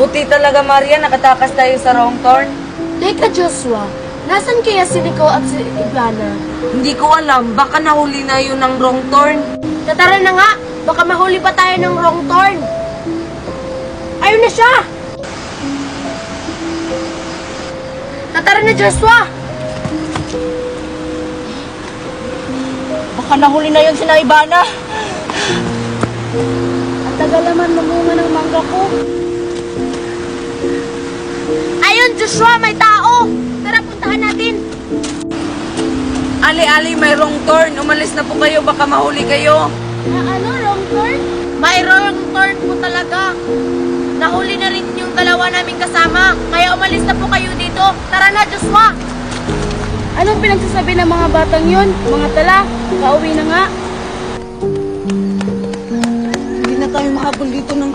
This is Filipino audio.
Buti talaga, Maria, nakatakas tayo sa wrong turn. Teka, Joshua. Nasaan kaya si Rico at si Ivana? Hindi ko alam, baka nahuli na yun ng wrong turn. Tara na nga! Baka mahuli pa tayo ng wrong turn! Ayun na siya! Tara na, Joshua! Baka nahuli na yun si Ivana. Ang tagal naman mamunga ng mangga ko. Ayun, Joshua! May tao! Tara, puntahan natin! Ali, may wrong turn. Umalis na po kayo, baka mahuli kayo. Ano? Wrong turn? May wrong turn po talaga. Nahuli na rin yung dalawa naming kasama. Kaya umalis na po kayo dito. Tara na, Joshua! Anong pinagsasabi ng mga batang yun? Mga tala, pauwi na nga. Hindi na tayo mahabol dito ng